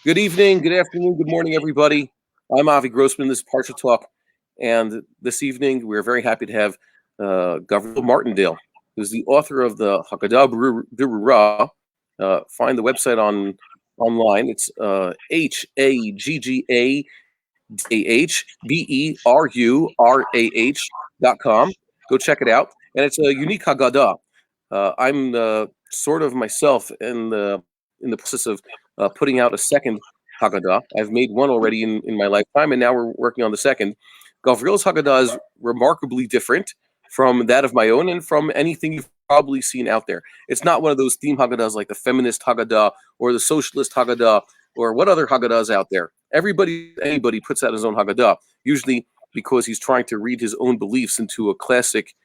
Good evening, good afternoon, good morning, everybody. I'm Avi Grossman. This is Parsha Talk, and this evening we're very happy to have Gavriel Martindale, who's the author of the Haggadah Berurah. Find the website online. It's HaggadahBerurah.com. Go check it out, and it's a unique Haggadah. I'm sort of myself in the process of putting out a second Haggadah. I've made one already in my lifetime, and now we're working on the second. Gavriel's Haggadah is remarkably different from that of my own and from anything you've probably seen out there. It's not one of those theme Haggadahs like the feminist Haggadah or the socialist Haggadah or what other Haggadahs out there. Anybody puts out his own Haggadah, usually because he's trying to read his own beliefs into a classic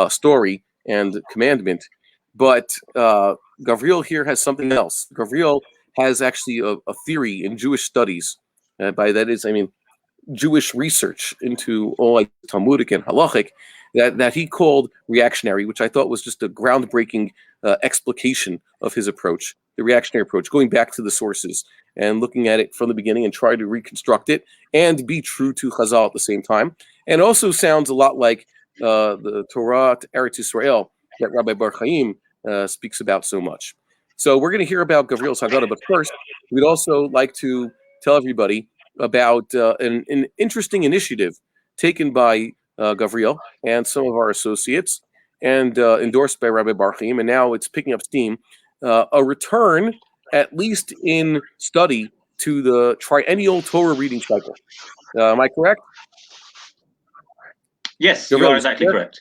story and commandment. But Gavriel here has something else. Gavriel has actually a theory in Jewish studies. By that is, I mean, Jewish research into all like Talmudic and halachic that he called reactionary, which I thought was just a groundbreaking explication of his approach, the reactionary approach, going back to the sources and looking at it from the beginning and try to reconstruct it and be true to Chazal at the same time. And also sounds a lot like the Torah to Eretz Yisrael that Rabbi Bar Chaim speaks about so much. So we're going to hear about Gavriel's Haggadah, but first, we'd also like to tell everybody about an interesting initiative taken by Gavriel and some of our associates and endorsed by Rabbi Bar Chaim, and now it's picking up steam, a return, at least in study, to the triennial Torah reading cycle. Am I correct? Yes, you are exactly correct.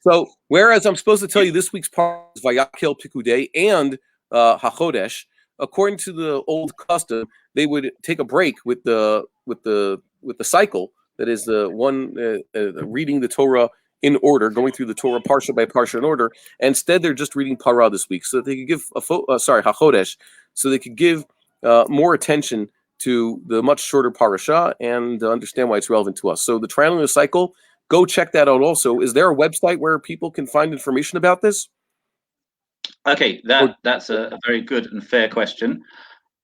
So, whereas I'm supposed to tell you this week's part is Vayakhel-Pekudei and HaChodesh, according to the old custom, they would take a break with the cycle. That is the one reading the Torah in order, going through the Torah parsha by parsha in order. And instead, they're just reading Parah this week, so that they could give HaChodesh, so they could give more attention to the much shorter parasha and understand why it's relevant to us. So the triennial cycle. Go check that out also. Is there a website where people can find information about this? Okay, that's a very good and fair question.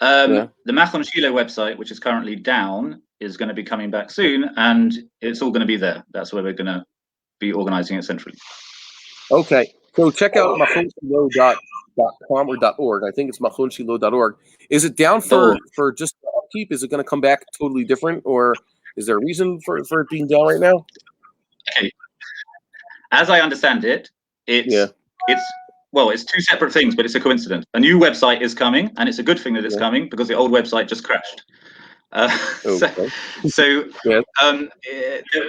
The Machon Shiloh website, which is currently down, is going to be coming back soon, and it's all going to be there. That's where we're going to be organizing it centrally. Okay, so check out machonshiloh.com or .org. I think it's machonshiloh.org. Is it down for just upkeep? Is it going to come back totally different, or is there a reason for it being down right now? Okay. As I understand it, it's two separate things, but it's a coincidence. A new website is coming, and it's a good thing that it's coming because the old website just crashed. There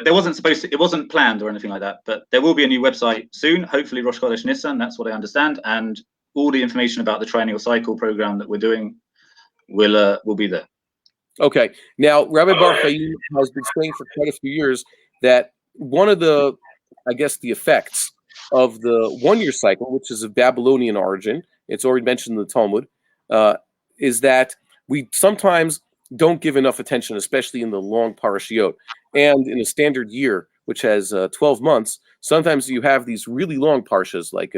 wasn't supposed to, it wasn't planned or anything like that, but there will be a new website soon, hopefully Rosh Chodesh Nisan, that's what I understand, and all the information about the triennial cycle program that we're doing will be there. Okay. Now, Rabbi Bar Chaim has been saying for quite a few years that one of the effects of the one-year cycle, which is of Babylonian origin, it's already mentioned in the Talmud, is that we sometimes don't give enough attention, especially in the long parashiot. And in a standard year, which has 12 months, sometimes you have these really long parshas, like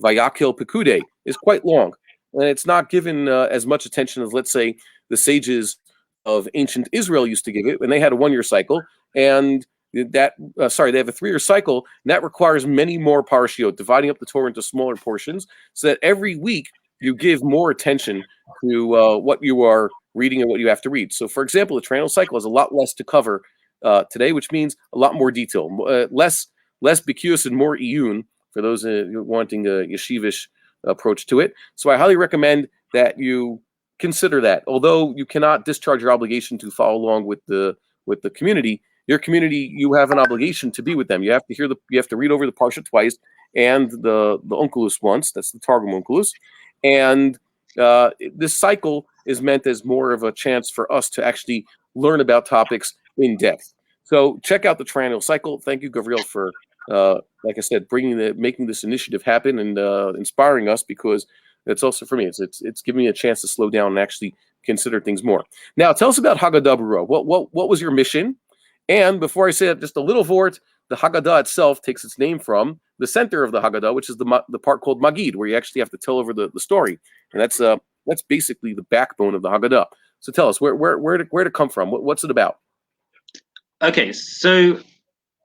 Vayakhel-Pekudei is quite long. And it's not given as much attention as, let's say, the sages of ancient Israel used to give it, when they had a one-year cycle. And they have a 3-year cycle, and that requires many more parashiot, dividing up the Torah into smaller portions, so that every week you give more attention to what you are reading and what you have to read. So, for example, the triennial cycle has a lot less to cover today, which means a lot more detail, less bikius and more iyun for those wanting a yeshivish approach to it. So I highly recommend that you consider that. Although you cannot discharge your obligation to follow along with the community, your community, you have an obligation to be with them. You have to read over the Parsha twice and the Onkelos once. That's the Targum Onkelos. And this cycle is meant as more of a chance for us to actually learn about topics in depth. So check out the triennial cycle. Thank you, Gavriel, for like I said, making this initiative happen and inspiring us, because it's also for me. It's giving me a chance to slow down and actually consider things more. Now, tell us about Haggadah Berurah. What was your mission? And before I say it, just a little vort, the Haggadah itself takes its name from the center of the Haggadah, which is the part called Magid, where you actually have to tell over the story. And that's That's basically the backbone of the Haggadah. So tell us, where did it come from? What's it about? Okay, so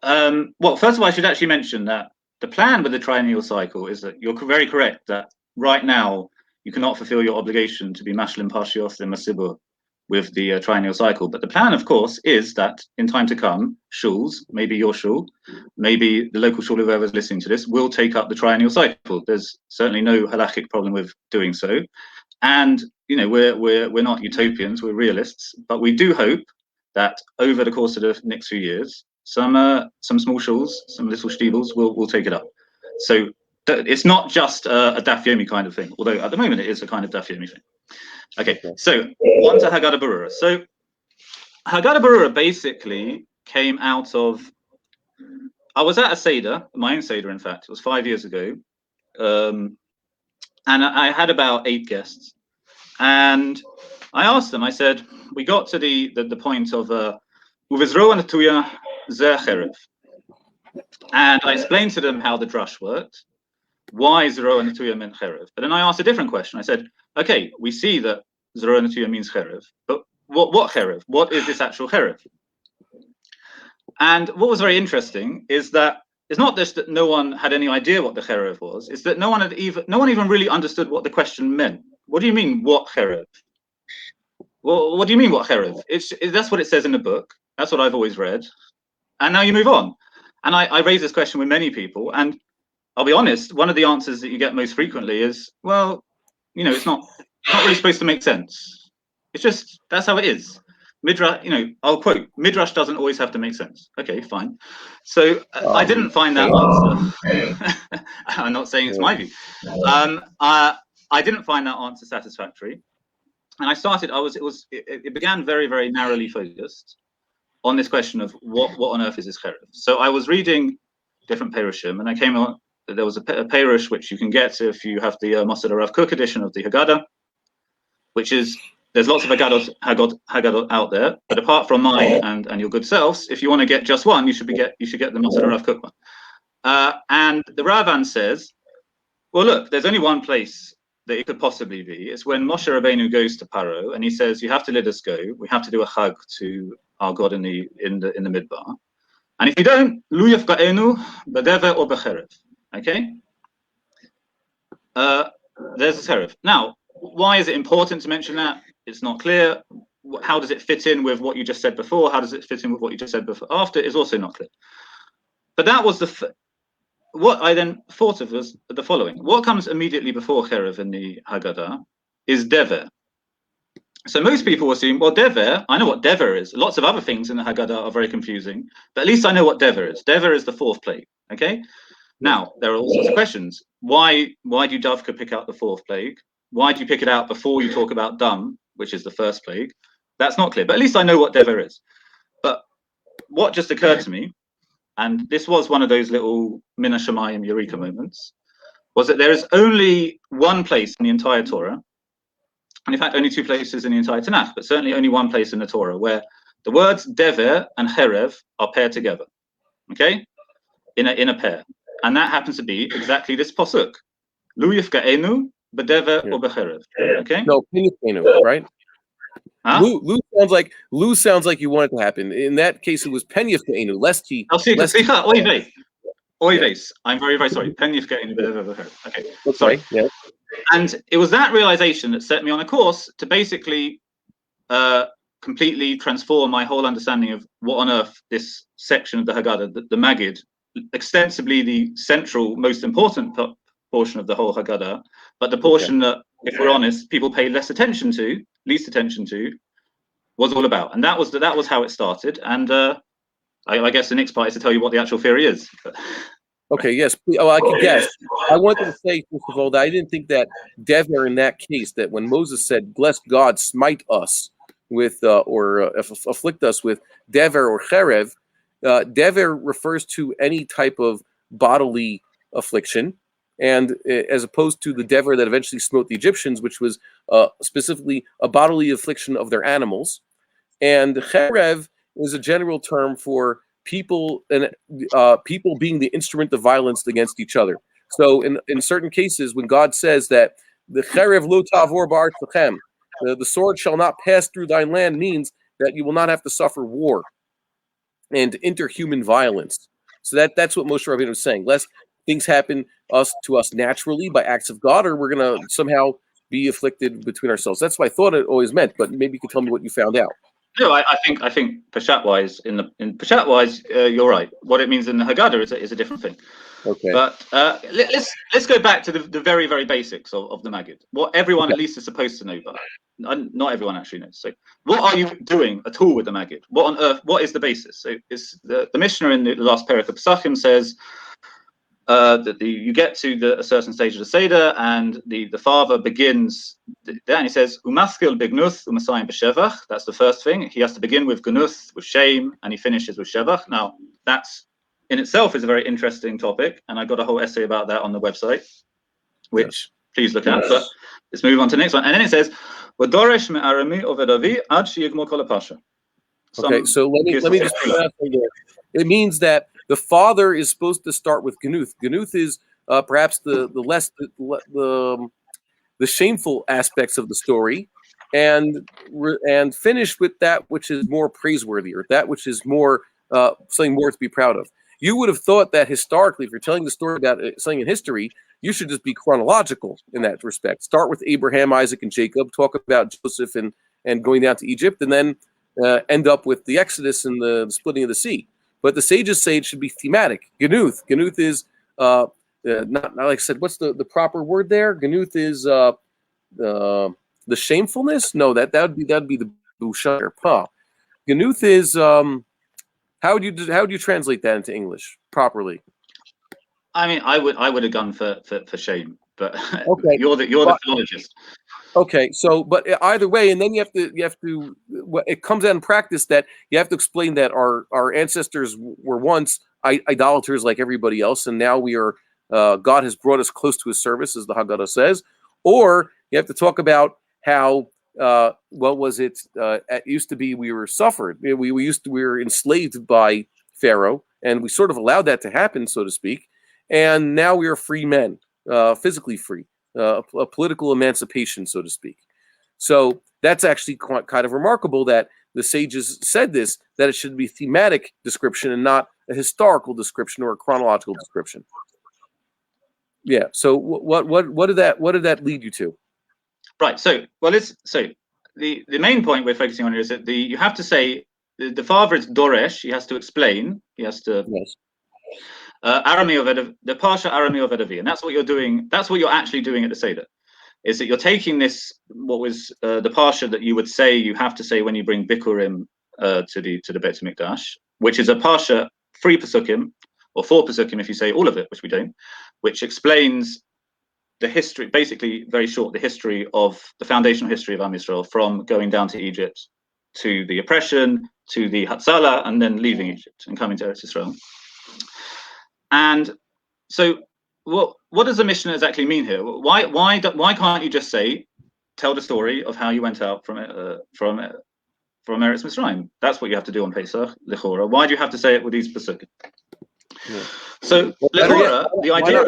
well, first of all, I should actually mention that the plan with the triennial cycle is that you're very correct that right now you cannot fulfill your obligation to be mashlim parshios and masibur with the triennial cycle. But the plan, of course, is that in time to come, shuls, maybe your shul, maybe the local shul, whoever's listening to this, will take up the triennial cycle. There's certainly no halachic problem with doing so. And we're not utopians, we're realists, but we do hope that over the course of the next few years, some small shuls, some little shtibels will take it up. So it's not just a daf yomi kind of thing, although at the moment it is a kind of daf yomi thing. Okay, so on to Haggadah Berurah. So Haggadah Berurah basically came out of, I was at a Seder, my own Seder in fact, it was 5 years ago, and I had about 8 guests, and I asked them, I said, we got to the point of Uvizro and Tuya Zecherev, and I explained to them how the drush worked, why Zero and Natuya meant Cherev. But then I asked a different question. I said, okay, we see that Zero and Natuya means Cherev, but what Cherev? What is this actual Cherev? And what was very interesting is that it's not just that no one had any idea what the Cherev was, it's that no one even really understood what the question meant. What do you mean, what Cherev? Well, what do you mean, what Cherev? That's what it says in the book. That's what I've always read. And now you move on. And I raise this question with many people, and I'll be honest, one of the answers that you get most frequently is, well, it's not really supposed to make sense. It's just, that's how it is. Midrash, I'll quote, Midrash doesn't always have to make sense. Okay, fine. So I didn't find that answer. I'm not saying it's my view. I didn't find that answer satisfactory. And I started, it began very, very narrowly focused on this question of what on earth is this Cherev. So I was reading different Perushim, and I came on, there was a Perush which you can get if you have the Mossad Rav Kook edition of the Haggadah, which is, there's lots of Haggadah out there, but apart from mine and your good selves, if you want to get just one, you should get the Mossad Rav Kook one. And the Ravan says, well, look, there's only one place that it could possibly be. It's when Moshe Rabbeinu goes to Paro and he says, you have to let us go. We have to do a chag to our God in the midbar. And if you don't, lu yafga'enu b'dever or b'cherev. Okay? There's a Cherev. Now, why is it important to mention that? It's not clear. How does it fit in with what you just said before? How does it fit in with what you just said before? After is also not clear. But that was what I then thought of was the following. What comes immediately before Cherev in the Haggadah is Dever. So most people assume, well, Dever, I know what Dever is. Lots of other things in the Haggadah are very confusing, but at least I know what Dever is. Dever is the 4th plague, okay? Now, there are all sorts of questions. Why do you Davka pick out the 4th plague? Why do you pick it out before you talk about Dam, which is the 1st plague? That's not clear, but at least I know what Dever is. But what just occurred to me, and this was one of those little Mina Shemayim Eureka moments, was that there is only one place in the entire Torah, and in fact only 2 places in the entire Tanakh, but certainly only one place in the Torah where the words Dever and Cherev are paired together, okay, in a pair. And that happens to be exactly this pasuk. Lu yifga'enu b'dever or b'cherev. Okay? No, Penyafenu, right? Huh? Lu sounds like you want it to happen. In that case, it was Penyafenu, lest he. Oy vase. I'm very, very sorry. Penyafga'enu b'dever b'cherev. Okay. That's sorry. Right. Yeah. And it was that realization that set me on a course to basically completely transform my whole understanding of what on earth this section of the Haggadah, the Magid, extensively the central, most important portion of the whole Haggadah, but the portion that, if we're honest, people pay least attention to, was all about. And that was how it started. And I guess the next part is to tell you what the actual theory is. Okay, yes. Oh, I can guess. I wanted to say, first of all, that I didn't think that Dever in that case, that when Moses said, bless God, smite us with, afflict us with Dever or Cherev, Dever refers to any type of bodily affliction, and as opposed to the Dever that eventually smote the Egyptians, which was specifically a bodily affliction of their animals. And Cherev is a general term for people and people being the instrument of violence against each other. So in certain cases, when God says that The cherev lo tavor ba'artechem. The sword shall not pass through thine land means that you will not have to suffer war and interhuman violence. So that's what Moshe Rabbeinu is saying. Lest things happen to us naturally by acts of God, or we're going to somehow be afflicted between ourselves. That's what I thought it always meant, but maybe you could tell me what you found out. No, I think Peshat wise in Peshat wise, you're right. What it means in the Haggadah is a different thing. Okay. But let's go back to the very, very basics of the Maggid. What everyone at least is supposed to know, but not everyone actually knows. So what are you doing at all with the Maggid? What on earth? What is the basis? So it's the Mishnah in the last parak of Pesachim says that you get to a certain stage of the Seder, and the father begins there, and he says umaskil bignuth umasayim b'shevach. That's the first thing. He has to begin with ganuth, with shame, and he finishes with shevach. Now that's in itself is a very interesting topic, and I got a whole essay about that on the website, which please look at. But let's move on to the next one. And then it says, "V'doresh me'arami ovedavi ad sheyigmor kol ha'parsha." Okay, so let me just put that there. It means that the father is supposed to start with ganuth. Ganuth is perhaps the shameful aspects of the story, and finish with that which is more praiseworthy, or that which is more something more to be proud of. You would have thought that historically, if you're telling the story about something in history, you should just be chronological in that respect. Start with Abraham, Isaac, and Jacob, talk about Joseph and going down to Egypt, and then end up with the Exodus and the splitting of the sea. But the sages say it should be thematic. Ganuth. Ganuth is not like I said. What's the proper word there? Ganuth is the shamefulness. No, that'd be the busha or pa. Ganuth is how would you translate that into English properly? I mean, I would have gone for shame, but okay. you're the philologist. Okay, so but either way, and then you have to. It comes out in practice that you have to explain that our ancestors were once idolaters like everybody else, and now we are. God has brought us close to His service, as the Haggadah says. Or you have to talk about how what was it? It used to be we were suffered. We were enslaved by Pharaoh, and we sort of allowed that to happen, so to speak. And now we are free men, physically free. A political emancipation, so to speak. So that's actually kind of remarkable that the sages said this, that it should be thematic description and not a historical description or a chronological description. Yeah. So what did that lead you to? Right. So the main point we're focusing on here is that you have to say the father is Doresh. He has to explain. He has to. Yes. The Parsha Arami of Edavi, and that's what you're doing. That's what you're actually doing at the Seder, is that you're taking this, what was the Parsha that you would say you have to say when you bring Bikurim to the Beit Mikdash, which is a Parsha 3 Pesukim, or 4 Pesukim if you say all of it, which we don't, which explains the history, basically very short, the history of the foundational history of Am Yisrael from going down to Egypt to the oppression, to the Hatzalah, and then leaving Egypt and coming to Eretz Yisrael. And so, what does the Mishnah exactly mean here? Why can't you just say, tell the story of how you went out from Eretz Mitzrayim? That's what you have to do on Pesach, Lechora. Why do you have to say it with these pesukim? Yeah. So, Lechora, the idea.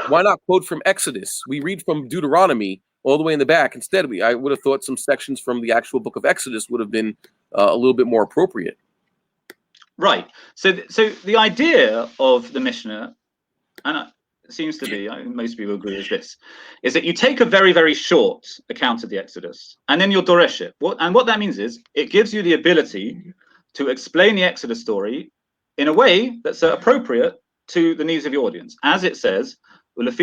Why not quote from Exodus? We read from Deuteronomy all the way in the back. Instead, I would have thought some sections from the actual book of Exodus would have been a little bit more appropriate. Right. So the idea of the Mishnah, and it seems to be, most people agree with this, is that you take a very, very short account of the Exodus, and then you'll Doresh it. What that means is, it gives you the ability to explain the Exodus story in a way that's appropriate to the needs of your audience. As it says, according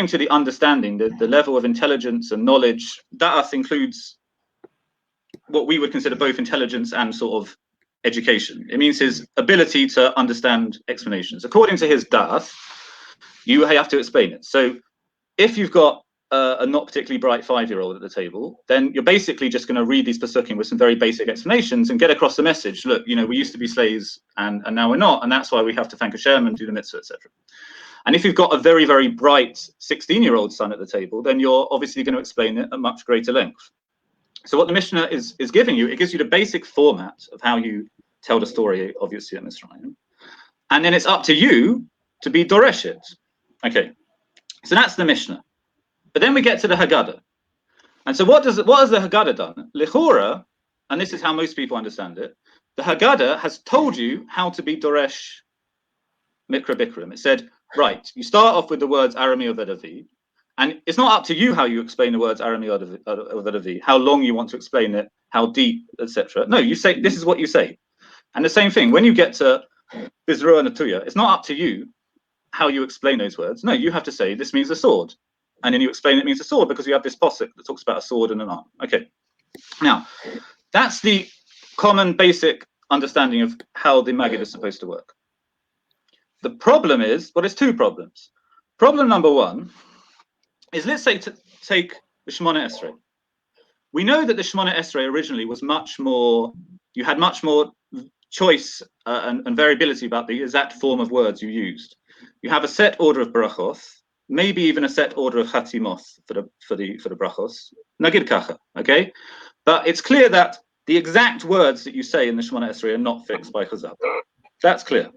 to the understanding, the level of intelligence and knowledge, da'ath includes what we would consider both intelligence and sort of education. It means his ability to understand explanations. According to his da'ath, you have to explain it. So if you've got a not particularly bright 5-year-old at the table, then you're basically just going to read these pesukim with some very basic explanations and get across the message. Look, we used to be slaves and now we're not, and that's why we have to thank Hashem and do the mitzvah, etc. And if you've got a very, very bright 16-year-old son at the table, then you're obviously going to explain it at much greater length. So what the Mishnah is giving you, it gives you the basic format of how you tell the story of Yetziat Mitzrayim, and then it's up to you to be Doresh it. Okay, So that's the Mishnah. But then we get to the Haggadah. And so what has the Haggadah done? L'chora, and this is how most people understand it, the Haggadah has told you how to be Doresh Mikra Bikram. It said, right, you start off with the words Arami or Vedavi, and it's not up to you how you explain the words Arami or Vedavi, how long you want to explain it, how deep, etc. No, you say, this is what you say. And the same thing, when you get to Bizra Natuya, it's not up to you how you explain those words. No, you have to say, this means a sword. And then you explain it means a sword because you have this posuk that talks about a sword and an arm. Okay. Now, that's the common basic understanding of how the Maggid is supposed to work. The problem is, well, there's two problems. Problem number one is, let's say, take the Shemona Esrei. We know that the Shemona Esrei originally was much more, you had much more choice and variability about the exact form of words you used. You have a set order of brachos, maybe even a set order of chatimos for the brachos. Nagid kacha, okay? But it's clear that the exact words that you say in the Shemona Esrei are not fixed by Chazal. That's clear.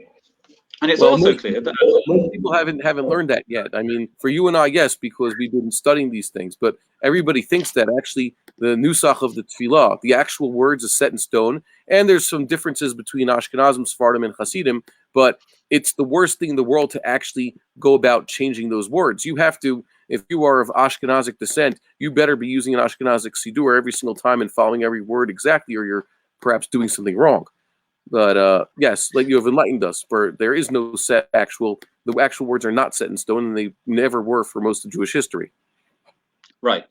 And it's also clear that most people haven't learned that yet. I mean, for you and I, yes, because we've been studying these things. But everybody thinks that actually the nusach of the tefillah, the actual words, is set in stone. And there's some differences between Ashkenazim, Sephardim, and Hasidim. But it's the worst thing in the world to actually go about changing those words. You have to, if you are of Ashkenazic descent, you better be using an Ashkenazic sidur every single time and following every word exactly, or you're perhaps doing something wrong. But yes, like you have enlightened us, for there is no set the actual words are not set in stone, and they never were for most of Jewish history. Right.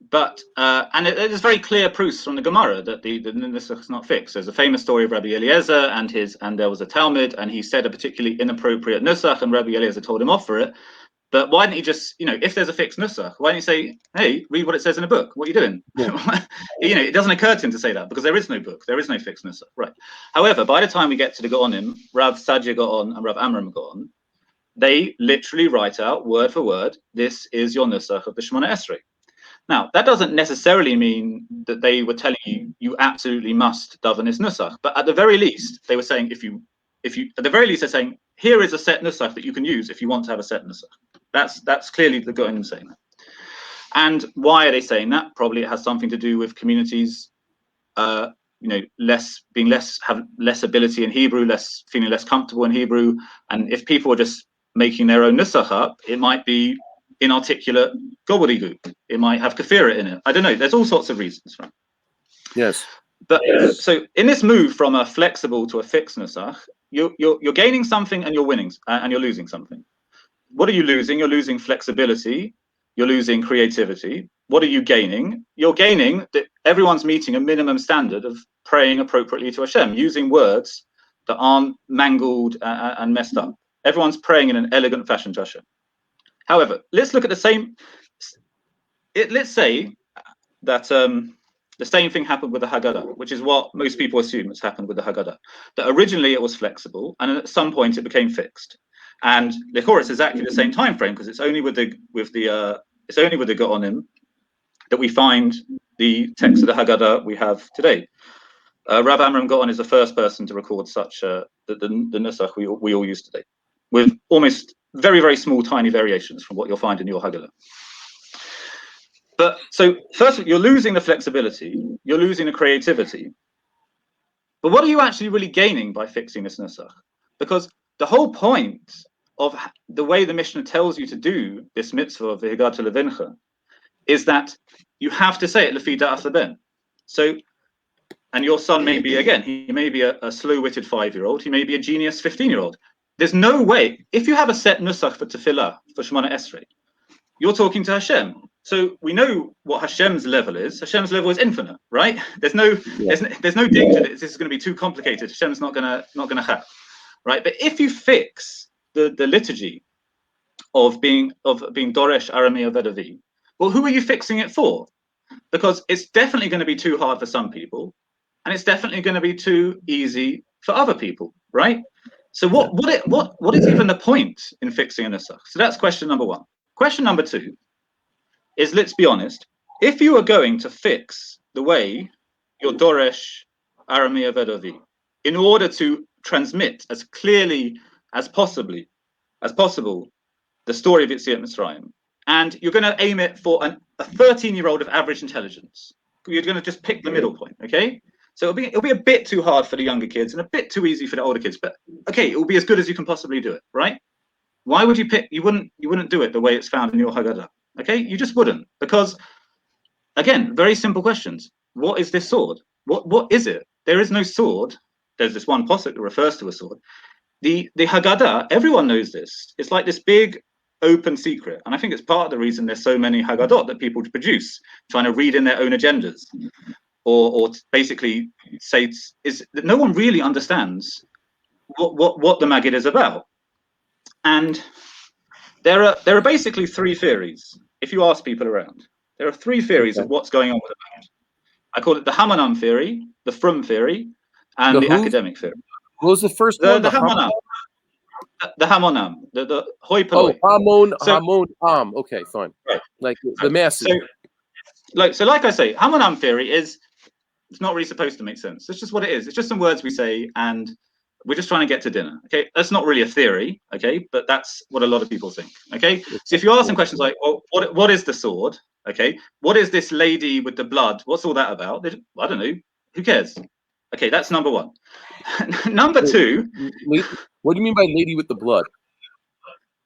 But and there's very clear proofs from the Gemara that the nusach is not fixed. There's a famous story of Rabbi Eliezer and there was a Talmud, and he said a particularly inappropriate nusach, and Rabbi Eliezer told him off for it. But why didn't he just, if there's a fixed nusach, why don't you say, hey, read what it says in a book? What are you doing? Yeah. It doesn't occur to him to say that because there is no book, there is no fixed nusach, right? However, by the time we get to the Gaonim, Rav Sadia Gaon and Rav Amram Gaon, they literally write out word for word, this is your nusach of the Shemona Esrei. Now, that doesn't necessarily mean that they were telling you, you absolutely must daven this nusach, but at the very least, they were saying, if you, at the very least, they're saying, here is a set nusach that you can use if you want to have a set nusach. That's clearly the Gaonim saying that. And why are they saying that? Probably it has something to do with communities, have less ability in Hebrew, feeling less comfortable in Hebrew. And if people are just making their own nusach up, it might be inarticulate gobbledygook. It might have kafira in it. I don't know. There's all sorts of reasons, right? Yes. But so in this move from a flexible to a fixed nusach, you're gaining something and you're winning, and you're losing something. What are you losing? You're losing flexibility. You're losing creativity. What are you gaining? You're gaining that everyone's meeting a minimum standard of praying appropriately to Hashem, using words that aren't mangled and messed up. Everyone's praying in an elegant fashion to Hashem. However, let's look at the same. Let's say that the same thing happened with the Haggadah, which is what most people assume has happened with the Haggadah. That originally it was flexible, and at some point it became fixed. And l'chora, it's exactly the same time frame because it's only with the Gaonim that we find the text of the Haggadah we have today. Rav Amram Gaon is the first person to record such the nusach we all use today, with almost very, very small, tiny variations from what you'll find in your Haggadah. But so first, you're losing the flexibility, you're losing the creativity. But what are you actually really gaining by fixing this nusach? Because the whole point of the way the Mishnah tells you to do this mitzvah of V'higadah levincha is that you have to say it lefi da'as leben. So, and your son may be, again, he may be a slow-witted 5-year-old, he may be a genius 15-year-old. There's no way, if you have a set nusach for tefillah, for Shemona Esrei, you're talking to Hashem. So we know what Hashem's level is. Hashem's level is infinite, right? There's no danger that this is going to be too complicated. Hashem's not gonna have, right? But if you fix the liturgy of being Doresh Arami Vedavi, well, who are you fixing it for? Because it's definitely going to be too hard for some people, and it's definitely going to be too easy for other people, right? So what is even the point in fixing a nusach? So that's question number one. Question number two is, let's be honest, if you are going to fix the way your Doresh Arami Vedavi in order to transmit as clearly as possible the story of Yetziat Mitzrayim, and you're going to aim it for a 13-year-old of average intelligence. You're going to just pick the middle point, okay? So it'll be a bit too hard for the younger kids and a bit too easy for the older kids, but okay, it will be as good as you can possibly do it, right? Why would you pick? You wouldn't do it the way it's found in your Haggadah, okay? You just wouldn't, because again, very simple questions. What is this sword? What is it? There is no sword. There's this one posuk that refers to a sword. The Haggadah, everyone knows this. It's like this big open secret, and I think it's part of the reason there's so many Haggadot that people produce, trying to read in their own agendas, or basically say is that no one really understands what the Maggid is about. And there are basically three theories. If you ask people around, there are three theories of what's going on with the Maggid. I call it the Hamanam theory, the Frum theory, and the academic theory. What was the first one? The Hamanam. The Hamonam, the hoi polloi. Oh, Hamon. Okay, fine. Right. Like the masses. So like I say, Hamonam theory it's not really supposed to make sense. It's just what it is. It's just some words we say, and we're just trying to get to dinner. Okay, that's not really a theory. Okay, but that's what a lot of people think. Okay, so if you ask them questions like, "Well, what is the sword?" Okay, what is this lady with the blood? What's all that about? I don't know. Who cares? Okay, that's number one. Number two. What do you mean by lady with the blood?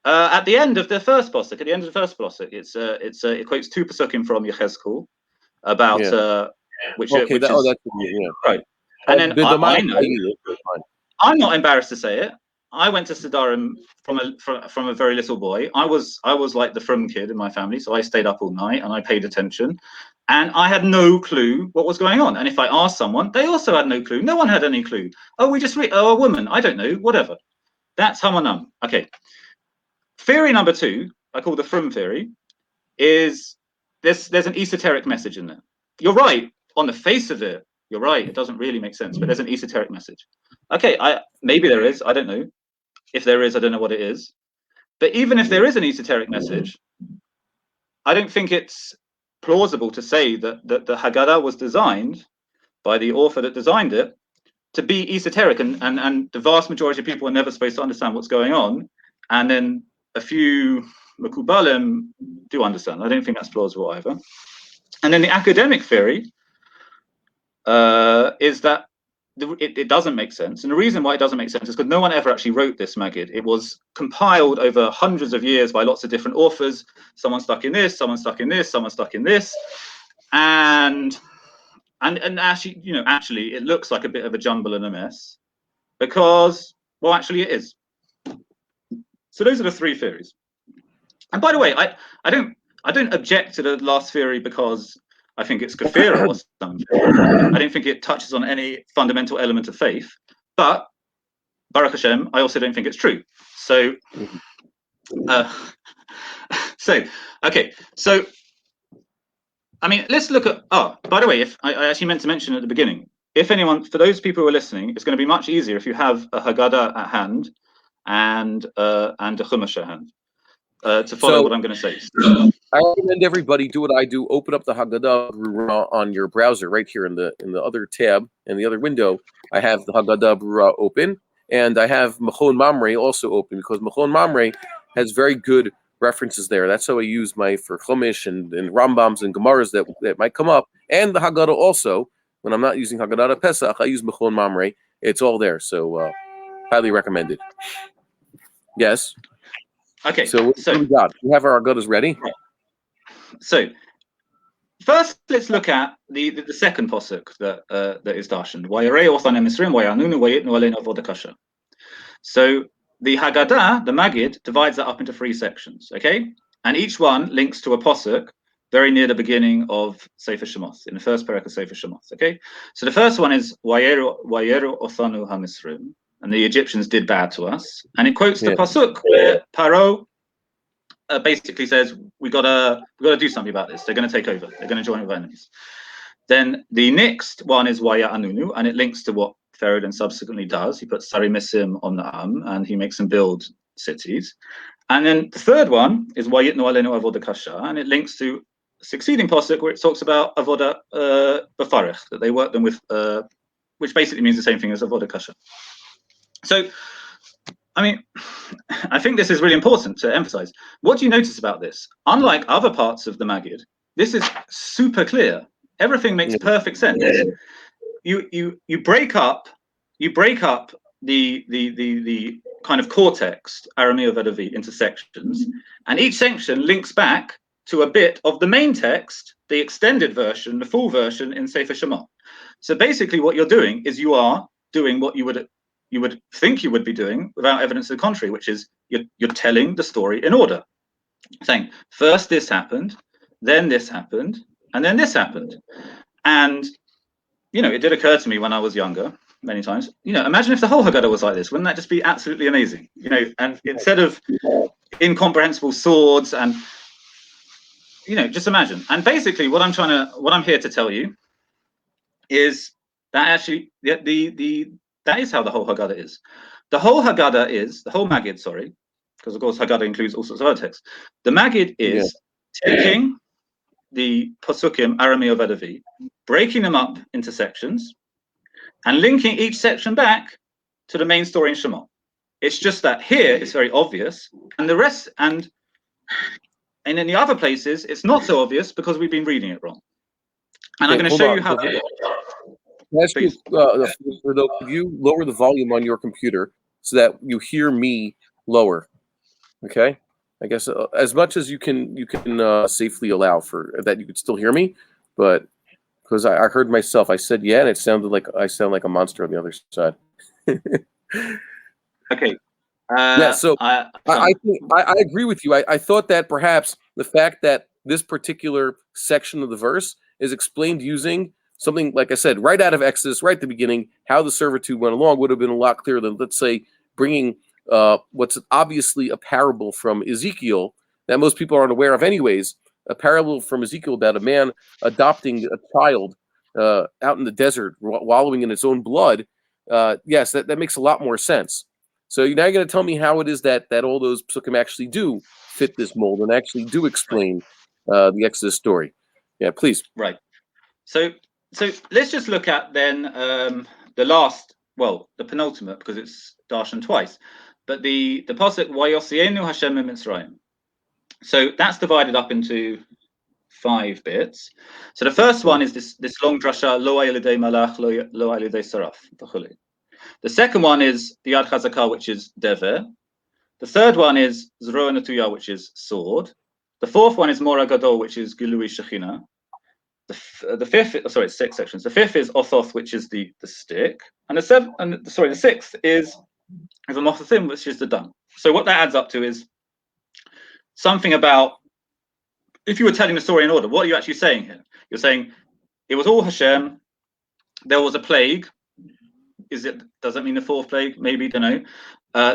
At the end of the first posuk, it quotes two pasukim from Yechezkel about which. Okay, which is, right. And then I know. I'm not embarrassed to say it. I went to Sidarim from a very little boy. I was like the frum kid in my family, so I stayed up all night and I paid attention, and I had no clue what was going on. And if I asked someone, they also had no clue. No one had any clue. Oh, we just read. Oh, a woman. I don't know. Whatever. That's Hamanam. Okay. Theory number two, I call the Frum theory, is there's an esoteric message in there. You're right. On the face of it, you're right. It doesn't really make sense, but there's an esoteric message. Okay, maybe there is. I don't know. If there is, I don't know what it is. But even if there is an esoteric message, I don't think it's plausible to say that the Haggadah was designed by the author that designed it to be esoteric, and the vast majority of people are never supposed to understand what's going on, and then a few Mekubalim do understand. I don't think that's plausible either. And then the academic theory is that it doesn't make sense. And the reason why it doesn't make sense is because no one ever actually wrote this Maggid. It was compiled over hundreds of years by lots of different authors. Someone stuck in this, someone stuck in this, someone stuck in this. And actually, actually it looks like a bit of a jumble and a mess because, well, actually it is. So those are the three theories. And by the way, I don't object to the last theory because I think it's kafira or something. I don't think it touches on any fundamental element of faith. But Baruch Hashem, I also don't think it's true. So, okay. So, I mean, let's look at. Oh, by the way, if I actually meant to mention at the beginning, if anyone, for those people who are listening, it's going to be much easier if you have a Haggadah at hand and a Chumash at hand to follow what I'm going to say. I recommend everybody do what I do. Open up the Haggadah Berurah on your browser right here in the other tab, in the other window. I have the Haggadah Berurah open, and I have Machon Mamre also open because Machon Mamre has very good references there. That's how I use for Chumash and Rambams and Gemaras that might come up, and the Haggadah also. When I'm not using Haggadah Pesach, I use Machon Mamre. It's all there, so highly recommended. Yes. Okay. So what do we got? We have our Haggadahs ready. So first, let's look at the second posuk that is darshaned. So the Haggadah, the Maggid, divides that up into three sections. Okay, and each one links to a posuk very near the beginning of Sefer Shemos, in the first parak of Sefer Shemos. Okay, so the first one is Vayeru Othanu HaMisrim, and the Egyptians did bad to us, and it quotes the pasuk where Paro basically says we gotta do something about this. They're going to take over. They're going to join with enemies. Then the next one is Waya Anunu, and it links to what Pharaoh then subsequently does. He puts Sarimisim on the and he makes them build cities. And then the third one is Wayitnu Alenu Avoda Kasha, and it links to succeeding posuk where it talks about Avoda B'farech, that they work them with, which basically means the same thing as Avoda Kasha. So I mean, I think this is really important to emphasize. What do you notice about this? Unlike other parts of the Maggid, this is super clear. Everything makes perfect sense. You break up the kind of core text, Arameo Vedavi, into sections, and each section links back to a bit of the main text, the extended version, the full version in Sefer Shema. So basically what you're doing is you are doing what you would think you would be doing without evidence to the contrary, which is you're telling the story in order, saying first this happened, then this happened, and then this happened. And it did occur to me when I was younger many times, imagine if the whole Haggadah was like this. Wouldn't that just be absolutely amazing? And instead of incomprehensible swords and just imagine. And basically what I'm here to tell you is that actually that is how the whole Haggadah is. The whole Haggadah is, the whole Maggid, sorry, because of course Haggadah includes all sorts of other texts. The Maggid is taking the Pasukim, Arameo Vedavi, breaking them up into sections, and linking each section back to the main story in Shema. It's just that here it's very obvious, and the rest, and in the other places, it's not so obvious because we've been reading it wrong. And I'm going to show you how. Ask you, could you lower the volume on your computer so that you hear me lower? Okay, I guess as much as you can safely allow for that, you could still hear me, but because I heard myself, I said and it sounded like I sound like a monster on the other side. Okay. So I agree with you. I thought that perhaps the fact that this particular section of the verse is explained using something, like I said, right out of Exodus, right at the beginning, how the servitude went along would have been a lot clearer than, let's say, bringing what's obviously a parable from Ezekiel that most people aren't aware of anyways, a parable from Ezekiel about a man adopting a child out in the desert, wallowing in its own blood. Yes, that makes a lot more sense. So now you're going to tell me how it is that all those psukim actually do fit this mold and actually do explain the Exodus story. Yeah, please. Right. So let's just look at then the last, the penultimate, because it's darshan twice, but the pasuk Vayosienu Hashem Mitzrayim. So that's divided up into 5 bits. So the first one is this long drasha Lo Ayalidei Malach Lo Ayalidei Saraf. The second one is the Yad Chazakah, which is Dever. The third one is Zroa Natuya, which is sword. The fourth one is Mora Gadol, which is Gilui Shechina. The fifth, sorry, it's 6 sections. The fifth is Othoth, which is the stick, and the sixth is a Mothathim, which is the dung. So what that adds up to is something about, if you were telling the story in order, what are you actually saying here? You're saying it was all Hashem. There was a plague. Does that mean the 4th plague? Maybe, don't know.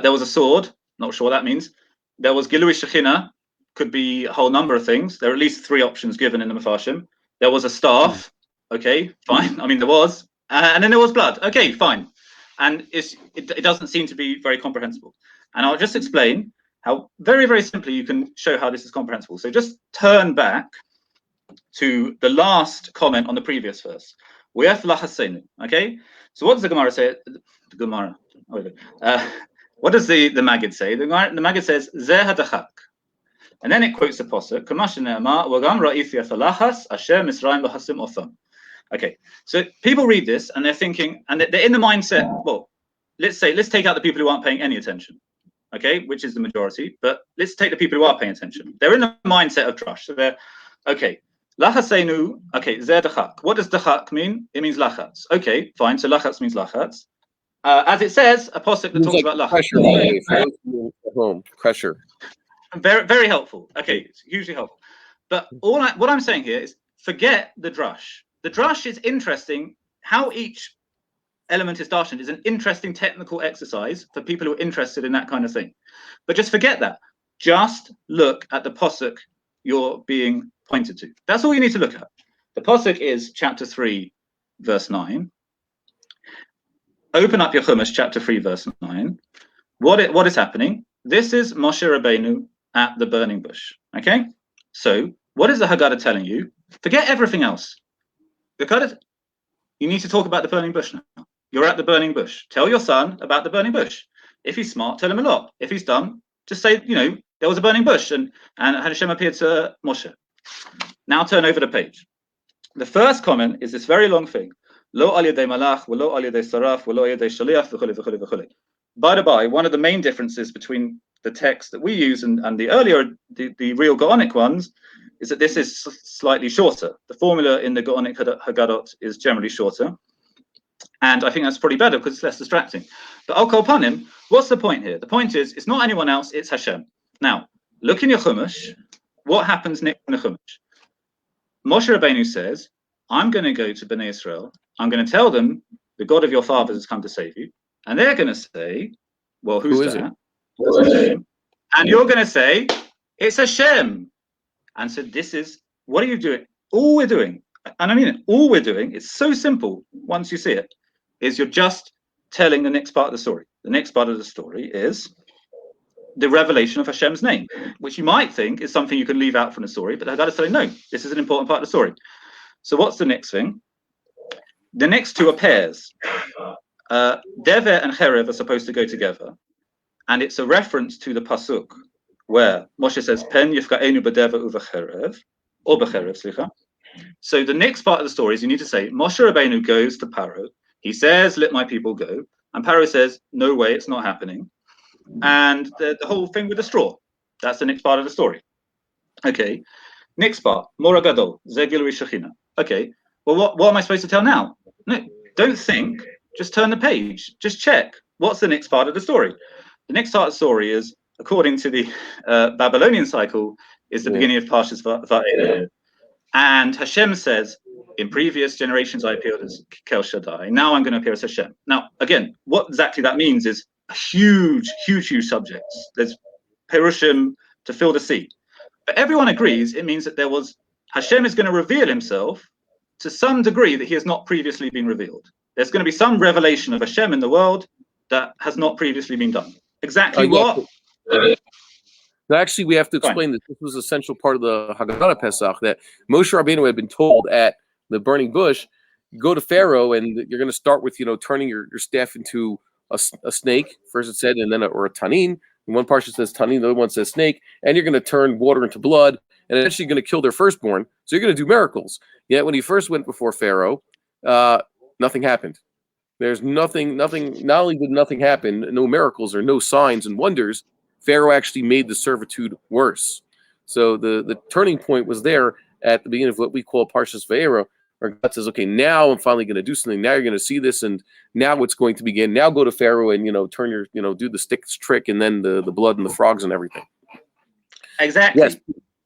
There was a sword. Not sure what that means. There was Gilui Shechina. Could be a whole number of things. There are at least 3 options given in the Mefarshim. There was a staff. Okay, fine. I mean, there was. And then there was blood. Okay, fine. And it doesn't seem to be very comprehensible. And I'll just explain how very, very simply you can show how this is comprehensible. So just turn back to the last comment on the previous verse. Okay? So what does the Gemara say? The Gemara. What does the Maggid say? The Maggid says, Zeh hadachak. And then it quotes the pasuk, okay, so people read this and they're thinking, and they're in the mindset, well, let's take out the people who aren't paying any attention, okay, which is the majority, but let's take the people who are paying attention. They're in the mindset of drush. So they're, okay, lachasenu, okay, zeh dachak. What does dachak mean? It means lachatz. Okay, fine, so lachatz means lachatz. As it says, a pasuk that talks about lachatz. Pressure. Very, very helpful. Okay, it's hugely helpful. But what I'm saying here is forget the drush. The drush is interesting. How each element is darshaned is an interesting technical exercise for people who are interested in that kind of thing. But just forget that. Just look at the pasuk you're being pointed to. That's all you need to look at. The pasuk is chapter 3, verse 9. Open up your Chumash, chapter 3, verse 9. What is happening? This is Moshe Rabbeinu at the burning bush. Okay? So, what is the Haggadah telling you? Forget everything else. You need to talk about the burning bush now. You're at the burning bush. Tell your son about the burning bush. If he's smart, tell him a lot. If he's dumb, just say, there was a burning bush and Hashem appeared to Moshe. Now turn over the page. The first comment is this very long thing. Lo al yedei malach, v'lo al yedei saraf, v'lo al yedei shaliach, v'chule, v'chule, v'chule. By the by, one of the main differences between the text that we use and the earlier, the real Gaonic ones, is that this is slightly shorter. The formula in the Gaonic Haggadot is generally shorter. And I think that's probably better because it's less distracting. But Al Kol Panim, what's the point here? The point is, it's not anyone else, it's Hashem. Now, look in your Chumash. What happens next in the Chumash? Moshe Rabbeinu says, I'm going to go to Bnei Israel. I'm going to tell them the God of your fathers has come to save you. And they're going to say, well, who's that? Hashem. And you're going to say, it's Hashem. And so this is, what are you doing? All we're doing, and I mean it, all we're doing, it's so simple once you see it, is you're just telling the next part of the story. The next part of the story is the revelation of Hashem's name, which you might think is something you can leave out from the story, but I've got to say, no, this is an important part of the story. So what's the next thing? The next two are pairs. Dever and Cherev are supposed to go together, and it's a reference to the pasuk where Moshe says, "Pen yifka'enu b'dever u'v'cherev," or b'cherev, slicha. So the next part of the story is you need to say, Moshe Rabbeinu goes to Paro. He says, "Let my people go," and Paro says, "No way, it's not happening." And the whole thing with the straw. That's the next part of the story. Okay. Next part, Mora Gadol, Zegilui Shechina. Okay. Well, what am I supposed to tell now? No, don't think. Just turn the page. Just check. What's the next part of the story? The next part of the story is, according to the Babylonian cycle, is the beginning of Parshas Vayakhel. And Hashem says, in previous generations I appeared as Kel Shaddai. Now I'm going to appear as Hashem. Now, again, what exactly that means is a huge subjects. There's Perushim to fill the sea. But everyone agrees it means that Hashem is going to reveal himself to some degree that he has not previously been revealed. There's going to be some revelation of Hashem in the world that has not previously been done. Exactly what? Actually, we have to explain that this was an essential part of the Haggadah Pesach, that Moshe Rabbeinu had been told at the burning bush, go to Pharaoh and you're going to start with, turning your staff into a snake, first it said, and then or a tanin. And one Parsha says tanin, the other one says snake, and you're going to turn water into blood, and eventually you're going to kill their firstborn. So you're going to do miracles. Yet when he first went before Pharaoh, nothing happened. There's nothing, not only did nothing happen, no miracles or no signs and wonders, Pharaoh actually made the servitude worse. So the turning point was there at the beginning of what we call Parshas Vayekhel, where God says, okay, now I'm finally going to do something. Now you're going to see this, and now it's going to begin. Now go to Pharaoh and, turn your, do the sticks trick, and then the blood and the frogs and everything. Exactly. Yes.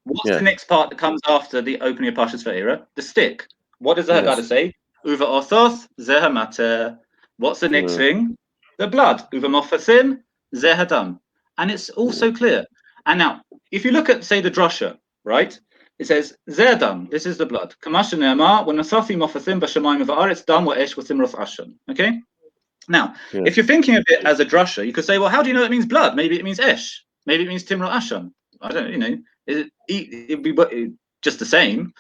What's the next part that comes after the opening of Parshas Vayekhel? The stick. What does the Haggadah say? Uva orthos zeh mater. What's the next thing? The blood. Uva mofasim zeh hadam. And it's also clear. And now, if you look at, say, the drasha, right? It says, zeh hadam. This is the blood. Kamash ne'amar v'nasafi mofasim b'shamayim v'aretz dam wa'esh v'simrof ashan. Okay? Now, if you're thinking of it as a drasha, you could say, well, how do you know it means blood? Maybe it means esh. Maybe it means timro ashan. I don't know, it'd be just the same.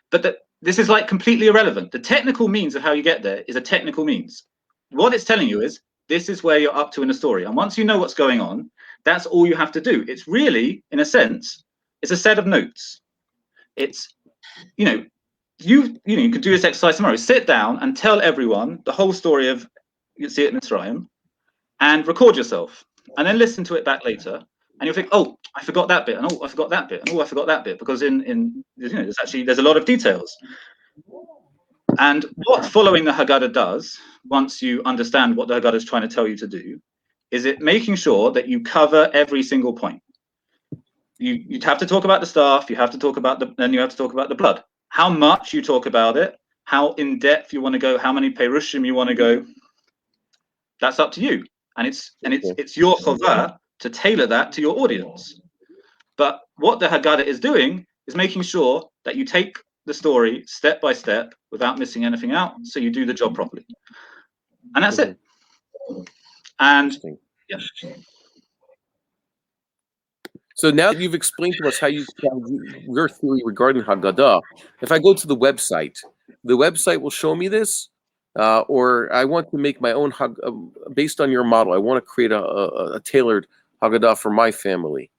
But this is like completely irrelevant. The technical means of how you get there is a technical means. What it's telling you is, this is where you're up to in the story. And once you know what's going on, that's all you have to do. It's really, in a sense, it's a set of notes. It's, you could do this exercise tomorrow. Sit down and tell everyone the whole story of, you see it in Mitzrayim, and record yourself. And then listen to it back later. And you'll think, oh, I forgot that bit, and oh, I forgot that bit, and oh, I forgot that bit, because there's a lot of details. And what following the Haggadah does, once you understand what the Haggadah is trying to tell you to do, is it making sure that you cover every single point. You'd have to talk about the staff, you have to talk about then you have to talk about the blood. How much you talk about it, how in depth you want to go, how many perushim you want to go, that's up to you. And it's your chovah to tailor that to your audience. But what the Haggadah is doing is making sure that you take the story step by step without missing anything out, so you do the job properly. And that's it. And yeah. So now that you've explained to us how your theory regarding Haggadah, if I go to the website will show me this. or I want to make my own based on your model. I want to create a tailored Haggadah for my family.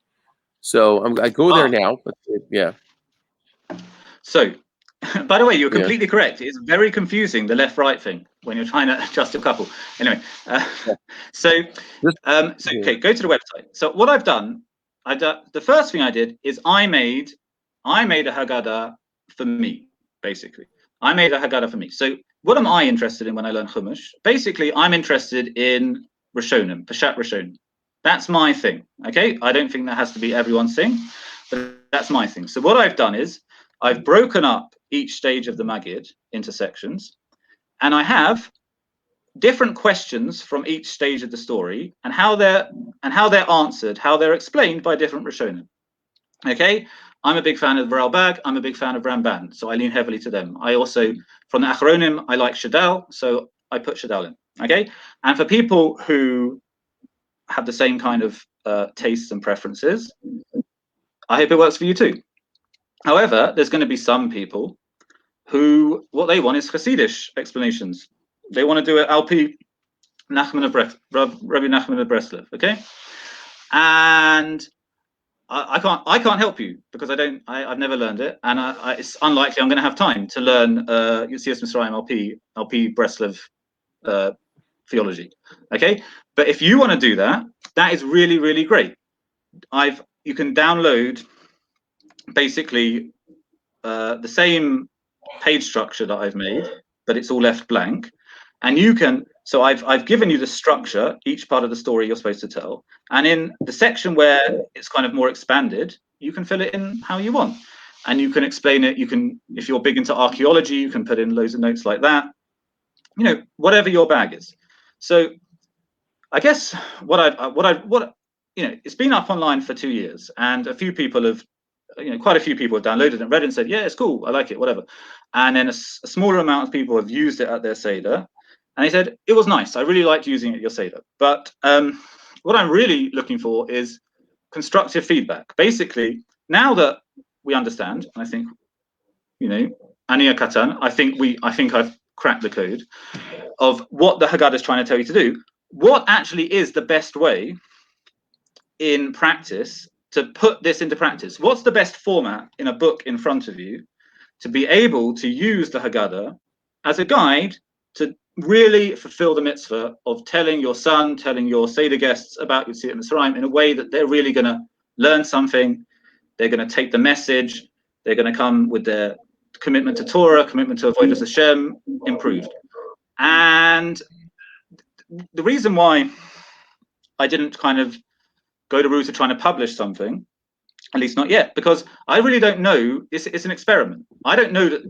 So I go there now. But yeah. So, by the way, you're completely correct. It's very confusing, the left-right thing, when you're trying to adjust a couple. Anyway, okay, go to the website. So what I've done, the first thing I did is I made a Haggadah for me, basically. I made a Haggadah for me. So what am I interested in when I learn Chumash? Basically, I'm interested in Rishonim, Peshat Rishonim. That's my thing, okay? I don't think that has to be everyone's thing, but that's my thing. So what I've done is I've broken up each stage of the Maggid into sections, and I have different questions from each stage of the story and how they're answered, how they're explained by different Rishonim. Okay, I'm a big fan of Rabbi. I'm a big fan of Ramban, so I lean heavily to them. I also, from the Achronim, I like Shadal, so I put Shadal in. Okay, and for people who have the same kind of tastes and preferences, I hope it works for you too. However, there's going to be some people who what they want is Hasidish explanations. They want to do it Rabbi Nachman of Breslev, okay? And I can't help you because I've never learned it, and it's unlikely I'm going to have time to learn Yetzias Mitzrayim LP Breslev theology, okay? But if you want to do that, that is really, really great. You can download basically the same page structure that I've made, but it's all left blank, and you can. So I've given you the structure, each part of the story you're supposed to tell, and in the section where it's kind of more expanded, you can fill it in how you want, and you can explain it. You can, if you're big into archaeology, you can put in loads of notes like that. You know, whatever your bag is. So I guess it's been up online for 2 years, and a few people have. Quite a few people have downloaded it and read it and said, yeah, it's cool, I like it, whatever. And then a smaller amount of people have used it at their Seder. And they said, it was nice, I really liked using it at your Seder. But what I'm really looking for is constructive feedback. Basically, now that we understand, and I think, Ania Katan, I think I've cracked the code of what the Haggadah is trying to tell you to do. What actually is the best way in practice to put this into practice? What's the best format in a book in front of you to be able to use the Haggadah as a guide to really fulfill the mitzvah of telling your son, telling your Seder guests about Yetziat Mitzrayim in a way that they're really going to learn something, they're going to take the message, they're going to come with their commitment to Torah, commitment to Avodas Hashem improved. And the reason why I didn't kind of go the route of trying to publish something, at least not yet, because I really don't know. It's an experiment. I don't know that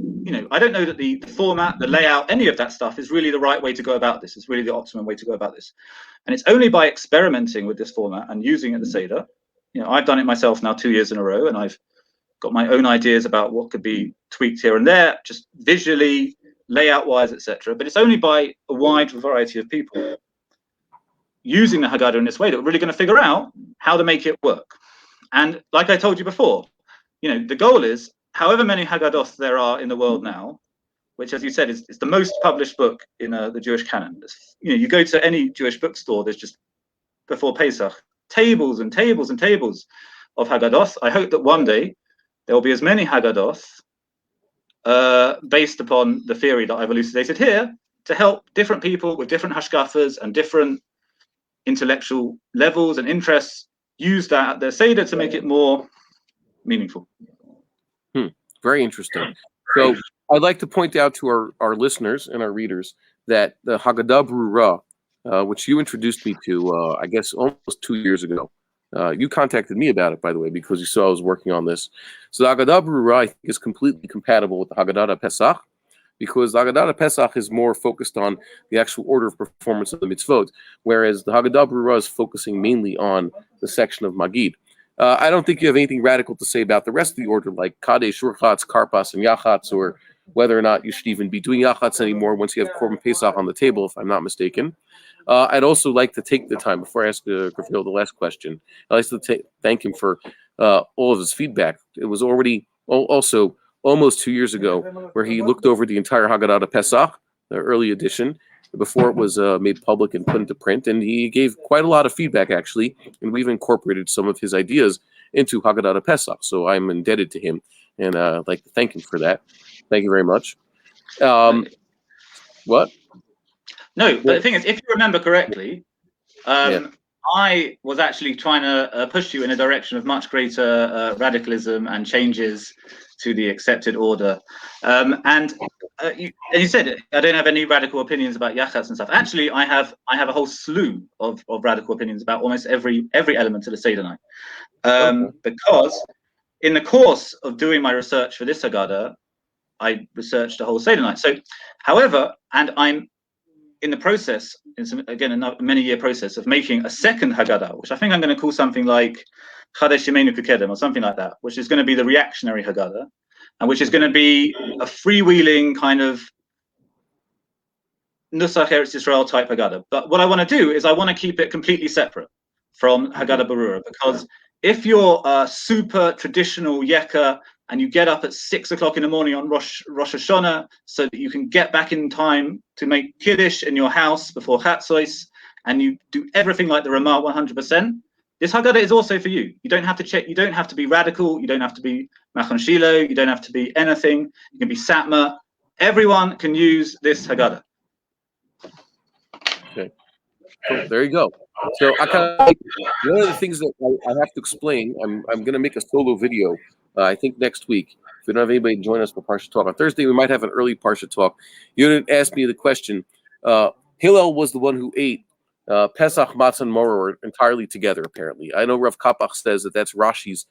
I don't know that the format, the layout, any of that stuff is really the right way to go about this. It's really the optimum way to go about this, and it's only by experimenting with this format and using it at the Seder. I've done it myself now 2 years in a row, and I've got my own ideas about what could be tweaked here and there, just visually, layout-wise, etc. But it's only by a wide variety of people using the Haggadah in this way that we're really going to figure out how to make it work. And like I told you before, the goal is however many Haggadot there are in the world now, which, as you said, is the most published book in the Jewish canon. You go to any Jewish bookstore, there's just, before Pesach, tables and tables and tables of Haggadah. I hope that one day there will be as many Haggadah based upon the theory that I've elucidated here to help different people with different hashkafas and different intellectual levels and interests use that at their Seder to make it more meaningful. Very interesting. So I'd like to point out to our listeners and our readers that the Haggadah Berurah, which you introduced me to, I guess almost 2 years ago. You contacted me about it, by the way, because you saw I was working on this. So the Haggadah Berurah, I think, is completely compatible with the Haggadah Pesach, because the Haggadah Pesach is more focused on the actual order of performance of the mitzvot, whereas the Haggadah Berurah is focusing mainly on the section of Magid. I don't think you have anything radical to say about the rest of the order, like Kadesh, Urchatz, Karpas, and Yachatz, or whether or not you should even be doing Yachatz anymore once you have Korban Pesach on the table, if I'm not mistaken. I'd also like to take the time, before I ask Gavriel the last question, I'd like to thank him for all of his feedback. It was already also almost 2 years ago where he looked over the entire Haggadah Pesach early edition, before it was made public and put into print. And he gave quite a lot of feedback, actually, and we've incorporated some of his ideas into Haggadah Pesach. So I'm indebted to him, and I'd like to thank him for that. Thank you very much. What? No, but the thing is, if you remember correctly, I was actually trying to push you in a direction of much greater radicalism and changes to the accepted order. And you said, I don't have any radical opinions about yachats and stuff. Actually, I have a whole slew of radical opinions about almost every element of the Seder night. Because in the course of doing my research for this Haggadah, I researched the whole Seder night. So, however, and I'm in the process, again, a many-year process of making a second Haggadah, which I think I'm going to call something like Chodesh Yemenu Kekedem or something like that, which is going to be the reactionary Haggadah, and which is going to be a freewheeling kind of Nusach Eretz Yisrael type Haggadah. But what I want to do is I want to keep it completely separate from Haggadah Berurah, because if you're a super traditional Yekka and you get up at 6 o'clock in the morning on Rosh Hashanah so that you can get back in time to make Kiddush in your house before Chatzos, and you do everything like the Ramah 100%, this Haggadah is also for you. You don't have to check. You don't have to be radical. You don't have to be Machon Shiloh. You don't have to be anything. You can be Satmar. Everyone can use this Haggadah. Okay. Cool. There you go. So one of the things that I have to explain, I'm going to make a solo video, I think next week. If we don't have anybody join us for Parsha Talk on Thursday, we might have an early Parsha Talk. You didn't ask me the question. Hillel was the one who ate Pesach, Matzah, and Maror entirely together, apparently. I know Rav Kapach says that that's Rashi's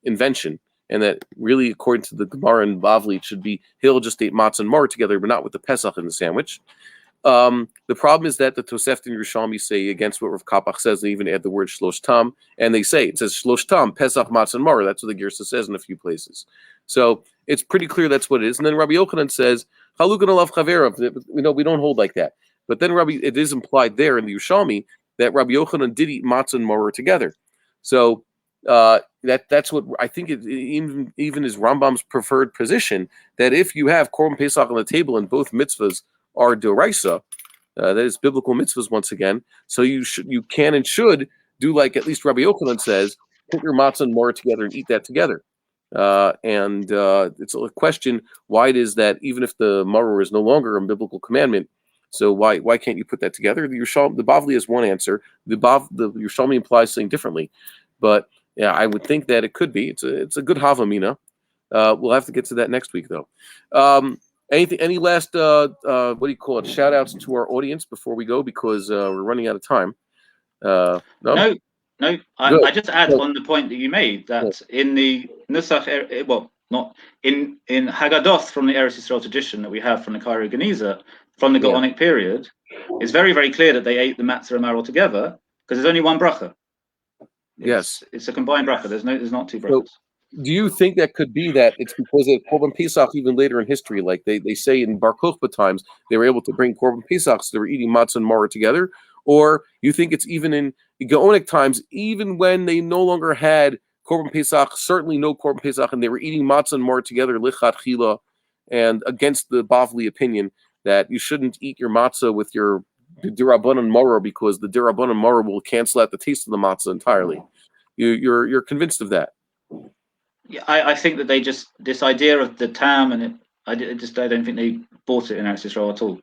invention, and that really, according to the Gemara and Bavli, it should be Hillel just ate Matzah and Maror together, but not with the Pesach in the sandwich. The problem is that the Tosefta and Yerushalmi say against what Rav Kapach says. They even add the word Shlosh Tam, and it says Shlosh Tam, Pesach, Matzah, and Maror. That's what the Girsa says in a few places. So it's pretty clear that's what it is. And then Rabbi Yochanan says Chalukan alav Chaverav. We don't hold like that. But then it is implied there in the Yerushalmi that Rabbi Yochanan did eat Matzah and Maror together. So that's what I think. Even is Rambam's preferred position, that if you have Korban Pesach on the table and both mitzvahs are doraisa, that is biblical mitzvahs once again. So you can and should do like at least Rabbi Yochanan says, put your matzah and maror together and eat that together. And it's a question why it is that even if the maror is no longer a biblical commandment, so why can't you put that together? The Bavli has one answer. The Yerushalmi implies something differently, but yeah, I would think that it could be. It's a good havamina. We'll have to get to that next week though. Any last what do you call it? Shout outs to our audience before we go, because we're running out of time. No. I just add on the point that you made that in the Nusach, not in Haggadoth from the Eretz Yisrael tradition that we have from the Cairo Geniza from the Gaonic period, it's very, very clear that they ate the matzah and maror together because there's only one bracha. It's a combined bracha. There's not two brachas. Do you think that could be that it's because of Korban Pesach even later in history, like they say in Bar Kokhba times, they were able to bring Korban Pesach, so they were eating matzah and maror together? Or you think it's even in Gaonic times, even when they no longer had Korban Pesach, certainly no Korban Pesach, and they were eating matzah and maror together, lichat chila, and against the Bavli opinion that you shouldn't eat your matzah with your dirabanan maror because the dirabanan maror will cancel out the taste of the matzah entirely. You're convinced of that? Yeah, I think that they just, this idea of the tam, and I don't think they bought it in Eretz Yisrael at all.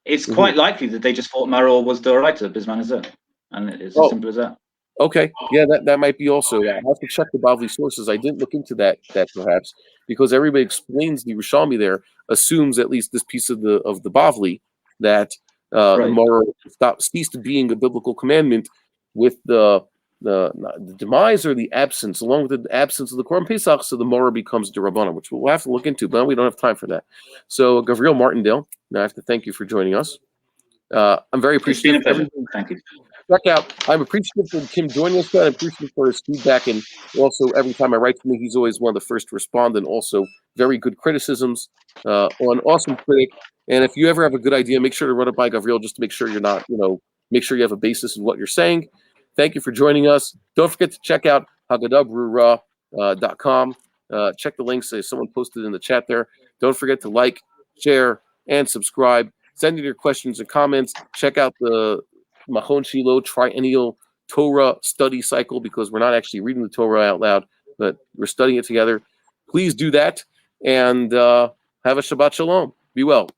It's quite likely that they just thought maror was doraita bisman hazeh, and it's as simple as that. Okay, yeah, that might be also. I have to check the Bavli sources. I didn't look into that perhaps because everybody explains the Yerushalmi there assumes at least this piece of the Bavli that the maror ceased being a biblical commandment with the demise or the absence, along with the absence of the Korban Pesach, so the maror becomes derabbanan, which we'll have to look into, but we don't have time for that. So, Gavriel Martindale, now I have to thank you for joining us. I'm very appreciative. Thank you. Check out. I'm appreciative for Kim joining us. I'm appreciative for his feedback, and also every time I write to him, he's always one of the first to respond, and also very good criticisms. An awesome critic. And if you ever have a good idea, make sure to run it by Gavriel just to make sure you're not, make sure you have a basis in what you're saying. Thank you for joining us. Don't forget to check out Haggadah Berurah.com. Check the links. Someone posted in the chat there. Don't forget to like, share, and subscribe. Send in your questions and comments. Check out the Machon Shiloh Triennial Torah Study Cycle, because we're not actually reading the Torah out loud, but we're studying it together. Please do that, and have a Shabbat Shalom. Be well.